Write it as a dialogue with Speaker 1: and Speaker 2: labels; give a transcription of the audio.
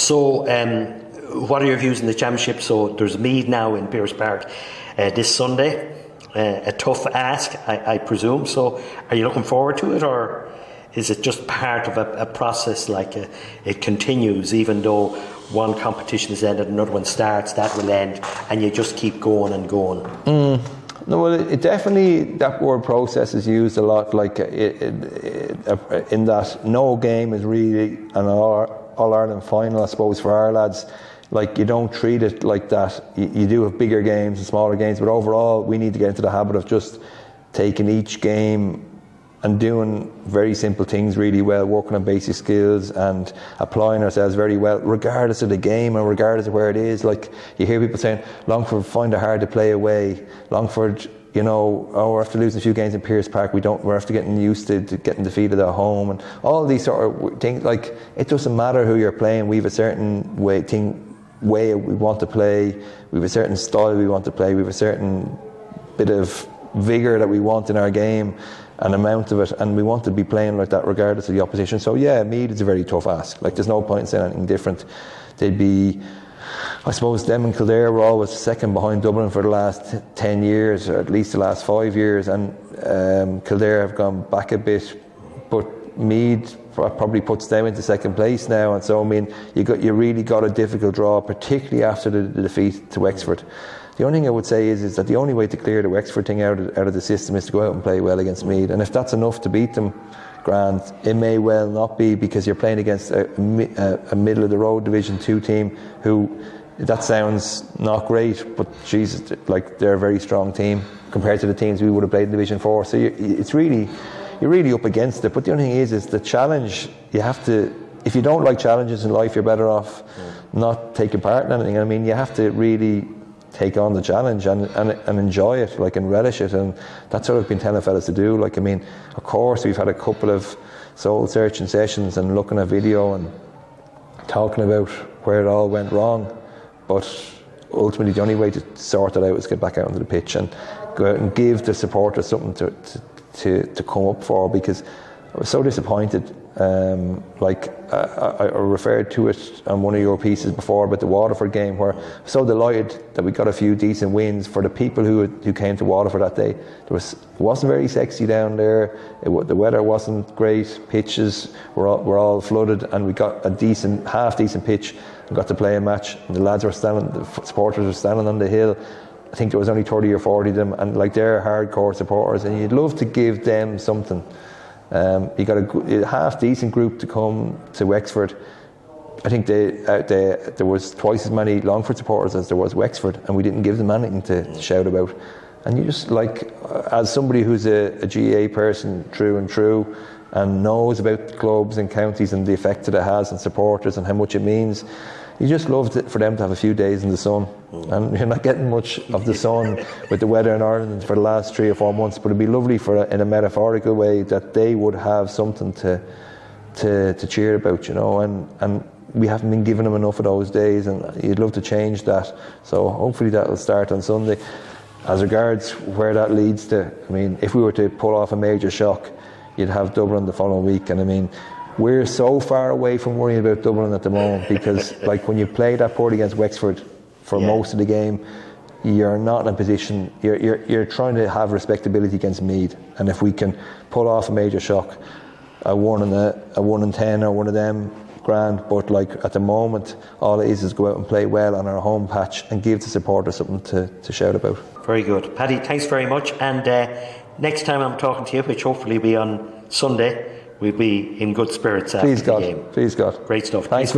Speaker 1: So, what are your views in the championship? So there's Meath now in Pearse Park this Sunday. A tough ask, I presume. So are you looking forward to it, or is it just part of a process, like it continues, even though one competition is ended, another one starts, that will end, and you just keep going and going?
Speaker 2: No, well, it definitely, that word process is used a lot, like in that no game is really an All-Ireland final, I suppose, for our lads. Like, you don't treat it like that. You do have bigger games and smaller games, but overall we need to get into the habit of just taking each game and doing very simple things really well, working on basic skills and applying ourselves very well, regardless of the game and regardless of where it is. Like, you hear people saying, Longford find it hard to play away. Longford, you know, we're after losing a few games in Pearse Park, we're after getting used to getting defeated at home, and all these sort of things. Like, it doesn't matter who you're playing. We have a certain way we want to play. We have a certain style we want to play. We have a certain bit of vigour that we want in our game, an amount of it, and we want to be playing like that regardless of the opposition. So yeah, Meath is a very tough ask. Like, there's no point in saying anything different. They'd be, I suppose, them and Kildare were always second behind Dublin for the last 10 years, or at least the last 5 years, and Kildare have gone back a bit, but Meath probably puts them into second place now. And so, I mean, you really got a difficult draw, particularly after the defeat to Wexford. The only thing I would say is that the only way to clear the Wexford thing out of the system is to go out and play well against Meath. And if that's enough to beat them, grand. It may well not be, because you're playing against a middle of the road Division 2 team who, that sounds not great, but Jesus, like, they're a very strong team compared to the teams we would have played in Division 4. So you're really up against it. But the only thing is the challenge. You have to, if you don't like challenges in life, you're better off not taking part in anything. I mean, you have to really take on the challenge and enjoy it, like, and relish it, and that's what I've been telling fellas to do. Like, I mean, of course we've had a couple of soul searching sessions and looking at video and talking about where it all went wrong, but ultimately the only way to sort it out is get back out onto the pitch and go out and give the supporters something to come up for, because I was so disappointed. I referred to it on one of your pieces before about the Waterford game, where I was so delighted that we got a few decent wins for the people who came to Waterford that day. It wasn't very sexy down there. The weather wasn't great. Pitches were all flooded, and we got a half decent pitch and got to play a match. And the supporters were standing on the hill. I think there was only 30 or 40 of them, and like, they're hardcore supporters, and you'd love to give them something. You got a half decent group to come to Wexford. I think there was twice as many Longford supporters as there was Wexford, and we didn't give them anything to shout about. And you just, like, as somebody who's a GAA person through and through and knows about the clubs and counties and the effect that it has on supporters and how much it means, you just love for them to have a few days in the sun. And you're not getting much of the sun with the weather in Ireland for the last 3 or 4 months, but it'd be lovely in a metaphorical way that they would have something to cheer about, you know, and we haven't been giving them enough of those days, and you'd love to change that. So hopefully that will start on Sunday. As regards where that leads to, I mean, if we were to pull off a major shock, you'd have Dublin the following week, and I mean, we're so far away from worrying about Dublin at the moment, because like, when you play that poorly against Wexford for most of the game, you're not in a position, you're trying to have respectability against Meath, and if we can pull off a major shock, a 1 in 10 or one of them, grand. But like, at the moment, all it is go out and play well on our home patch and give the supporters something to shout about.
Speaker 1: Very good. Paddy, thanks very much, and next time I'm talking to you, which hopefully will be on Sunday, we'll be in good spirits after the game.
Speaker 2: Please God.
Speaker 1: Great stuff.
Speaker 2: Thanks.